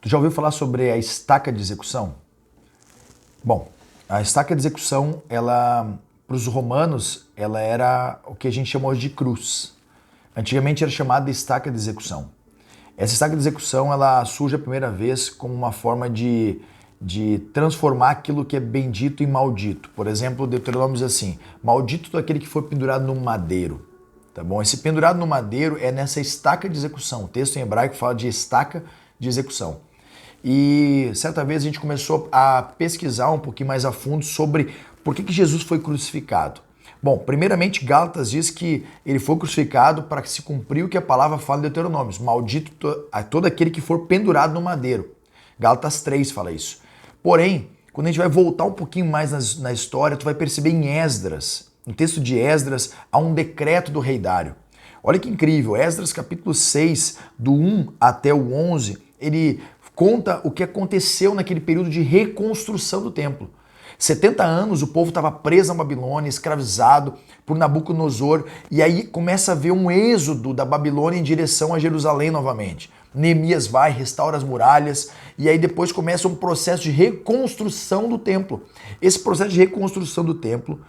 Tu já ouviu falar sobre a estaca de execução? Bom, a estaca de execução, ela, para os romanos, ela era o que a gente chama hoje de cruz. Antigamente era chamada de estaca de execução. Essa estaca de execução, ela surge a primeira vez como uma forma de transformar aquilo que é bendito em maldito. Por exemplo, o Deuteronômio diz assim: maldito todo aquele que for pendurado no madeiro. Tá bom? Esse pendurado no madeiro é nessa estaca de execução. O texto em hebraico fala de estaca de execução. E certa vez a gente começou a pesquisar um pouquinho mais a fundo sobre por que Jesus foi crucificado. Bom, primeiramente Gálatas diz que ele foi crucificado para que se cumprir o que a palavra fala em Deuteronômio: maldito todo aquele que for pendurado no madeiro. Gálatas 3 fala isso. Porém, quando a gente vai voltar um pouquinho mais na história, tu vai perceber em Esdras, no texto de Esdras, há um decreto do rei Dário. Olha que incrível, Esdras capítulo 6, do 1 até o 11, ele conta o que aconteceu naquele período de reconstrução do templo. 70 anos o povo estava preso na Babilônia, escravizado por Nabucodonosor, e aí começa a haver um êxodo da Babilônia em direção a Jerusalém novamente. Neemias vai, restaura as muralhas, e aí depois começa um processo de reconstrução do templo. Esse processo de reconstrução do templo,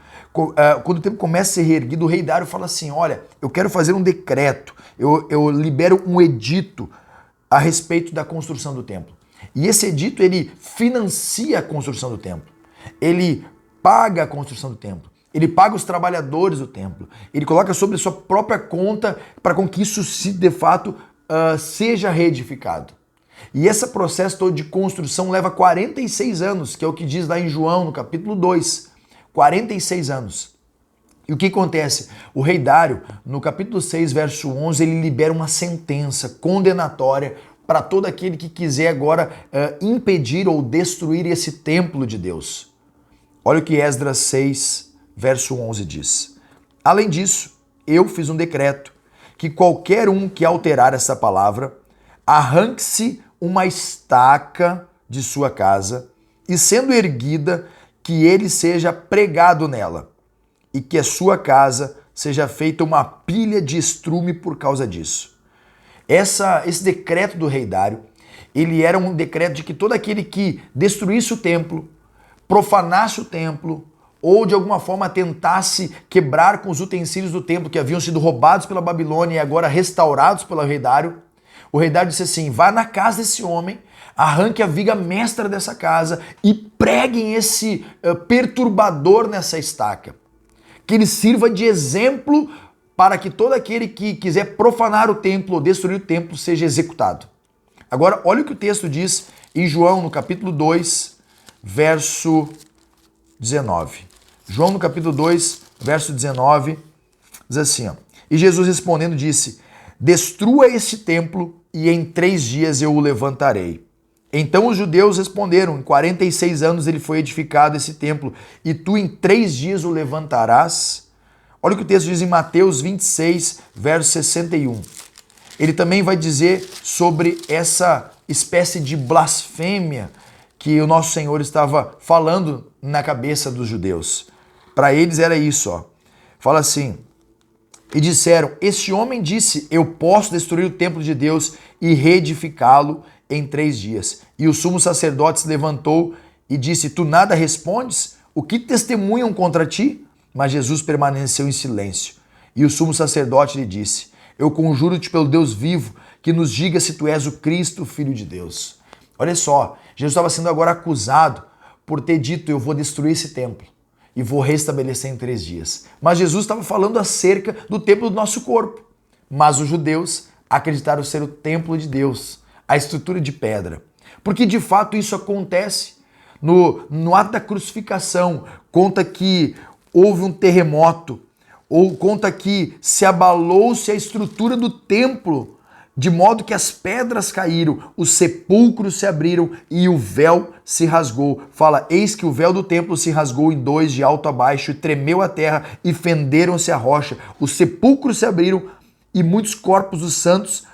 quando o templo começa a ser reerguido, o rei Dário fala assim: olha, eu quero fazer um decreto, eu libero um edito a respeito da construção do templo. E esse edito, ele financia a construção do templo. Ele paga a construção do templo. Ele paga os trabalhadores do templo. Ele coloca sobre a sua própria conta para com que isso, de fato, seja reedificado. E esse processo todo de construção leva 46 anos, que é o que diz lá em João, no capítulo 2. 46 anos. E o que acontece? O rei Dário, no capítulo 6, verso 11, ele libera uma sentença condenatória para todo aquele que quiser agora impedir ou destruir esse templo de Deus. Olha o que Esdras 6, verso 11 diz. Além disso, eu fiz um decreto que qualquer um que alterar essa palavra, arranque-se uma estaca de sua casa e, sendo erguida, que ele seja pregado nela, e que a sua casa seja feita uma pilha de estrume por causa disso. Esse decreto do rei Dário, ele era um decreto de que todo aquele que destruísse o templo, profanasse o templo, ou de alguma forma tentasse quebrar com os utensílios do templo que haviam sido roubados pela Babilônia e agora restaurados pelo rei Dário, o rei Dário disse assim: vá na casa desse homem, arranque a viga mestra dessa casa e preguem esse perturbador nessa estaca. Que ele sirva de exemplo para que todo aquele que quiser profanar o templo ou destruir o templo seja executado. Agora, olha o que o texto diz em João, no capítulo 2, verso 19. João, no capítulo 2, verso 19, diz assim: ó, e Jesus respondendo disse: destrua este templo e em 3 dias eu o levantarei. Então os judeus responderam: em 46 anos ele foi edificado esse templo, e tu em 3 dias o levantarás? Olha o que o texto diz em Mateus 26, verso 61. Ele também vai dizer sobre essa espécie de blasfêmia que o nosso Senhor estava falando na cabeça dos judeus. Para eles era isso, ó. Fala assim: e disseram: este homem disse, eu posso destruir o templo de Deus e reedificá-lo em 3 dias. E o sumo sacerdote se levantou e disse: tu nada respondes? O que testemunham contra ti? Mas Jesus permaneceu em silêncio. E o sumo sacerdote lhe disse: eu conjuro-te pelo Deus vivo, que nos diga se tu és o Cristo, o Filho de Deus. Olha só, Jesus estava sendo agora acusado por ter dito: eu vou destruir esse templo e vou restabelecer em 3 dias. Mas Jesus estava falando acerca do templo do nosso corpo. Mas os judeus acreditaram ser o templo de Deus, a estrutura de pedra. Porque de fato isso acontece. No ato da crucificação, conta que houve um terremoto, ou conta que se abalou-se a estrutura do templo, de modo que as pedras caíram, os sepulcros se abriram e o véu se rasgou. Fala: eis que o véu do templo se rasgou em 2 de alto a baixo, e tremeu a terra e fenderam-se a rocha. Os sepulcros se abriram e muitos corpos dos santos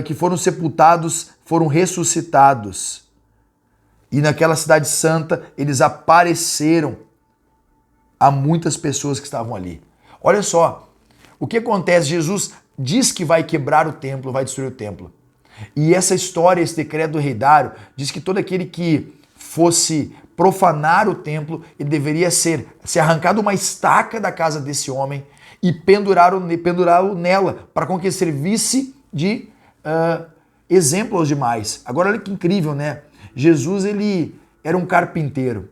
que foram sepultados foram ressuscitados. E naquela cidade santa eles apareceram a muitas pessoas que estavam ali. Olha só, o que acontece? Jesus diz que vai quebrar o templo, vai destruir o templo. E essa história, esse decreto do rei Dário, diz que todo aquele que fosse profanar o templo, ele deveria ser arrancado uma estaca da casa desse homem e pendurá-lo nela, para com que ele servisse de exemplo aos demais. Agora olha que incrível, né? Jesus, ele era um carpinteiro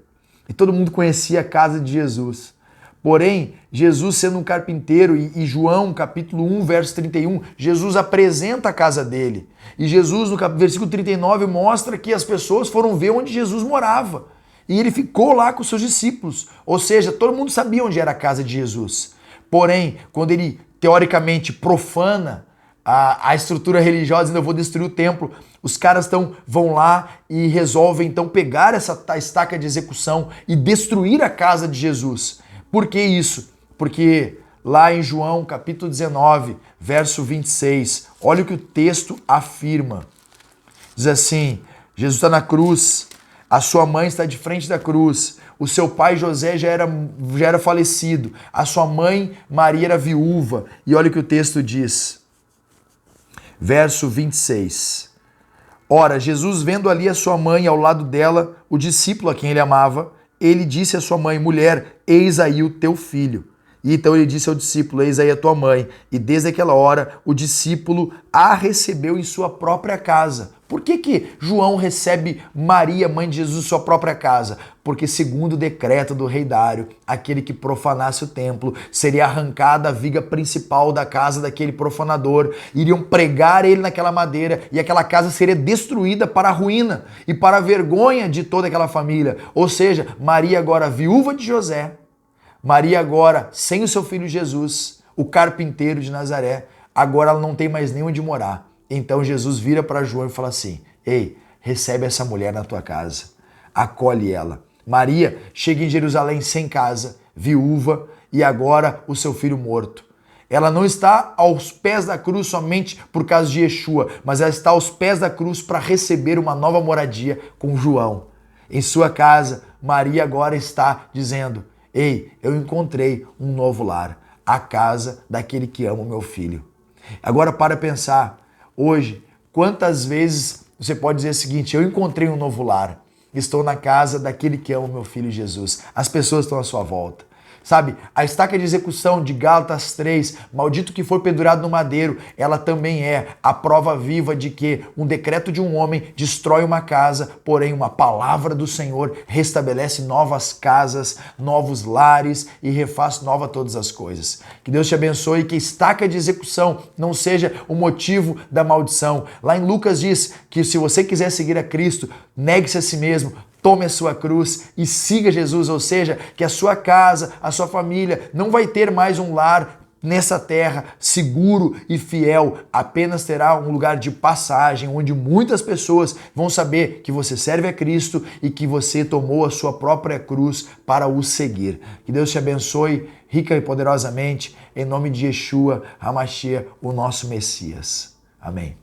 e todo mundo conhecia a casa de Jesus. Porém, Jesus sendo um carpinteiro, e João, capítulo 1, verso 31, Jesus apresenta a casa dele. E Jesus, no versículo 39, mostra que as pessoas foram ver onde Jesus morava. E ele ficou lá com os seus discípulos. Ou seja, todo mundo sabia onde era a casa de Jesus. Porém, quando ele, teoricamente, profana a estrutura religiosa, dizendo eu vou destruir o templo, os caras vão lá e resolvem então pegar essa estaca de execução e destruir a casa de Jesus. Por que isso? Porque lá em João capítulo 19, verso 26, olha o que o texto afirma. Diz assim, Jesus está na cruz, a sua mãe está de frente da cruz, o seu pai José já era falecido, a sua mãe Maria era viúva. E olha o que o texto diz. Verso 26. Ora, Jesus vendo ali a sua mãe ao lado dela, o discípulo a quem ele amava, ele disse à sua mãe, mulher, eis aí o teu filho. E então ele disse ao discípulo, eis aí a tua mãe. E desde aquela hora, o discípulo a recebeu em sua própria casa. Por que João recebe Maria, mãe de Jesus, em sua própria casa? Porque segundo o decreto do rei Dário, aquele que profanasse o templo, seria arrancada a viga principal da casa daquele profanador, iriam pregar ele naquela madeira e aquela casa seria destruída para a ruína e para a vergonha de toda aquela família. Ou seja, Maria agora viúva de José, Maria agora sem o seu filho Jesus, o carpinteiro de Nazaré, agora ela não tem mais nem onde morar. Então Jesus vira para João e fala assim, ei, recebe essa mulher na tua casa, acolhe ela. Maria chega em Jerusalém sem casa, viúva, e agora o seu filho morto. Ela não está aos pés da cruz somente por causa de Yeshua, mas ela está aos pés da cruz para receber uma nova moradia com João. Em sua casa, Maria agora está dizendo, ei, eu encontrei um novo lar, a casa daquele que ama o meu filho. Agora para pensar, hoje, quantas vezes você pode dizer o seguinte, eu encontrei um novo lar, estou na casa daquele que ama o meu filho Jesus, as pessoas estão à sua volta. Sabe, a estaca de execução de Gálatas 3, maldito que for pendurado no madeiro, ela também é a prova viva de que um decreto de um homem destrói uma casa, porém uma palavra do Senhor restabelece novas casas, novos lares e refaz nova todas as coisas. Que Deus te abençoe e que a estaca de execução não seja o motivo da maldição. Lá em Lucas diz que se você quiser seguir a Cristo, negue-se a si mesmo, tome a sua cruz e siga Jesus, ou seja, que a sua casa, a sua família não vai ter mais um lar nessa terra seguro e fiel, apenas terá um lugar de passagem onde muitas pessoas vão saber que você serve a Cristo e que você tomou a sua própria cruz para o seguir. Que Deus te abençoe rica e poderosamente, em nome de Yeshua HaMashiach, o nosso Messias. Amém.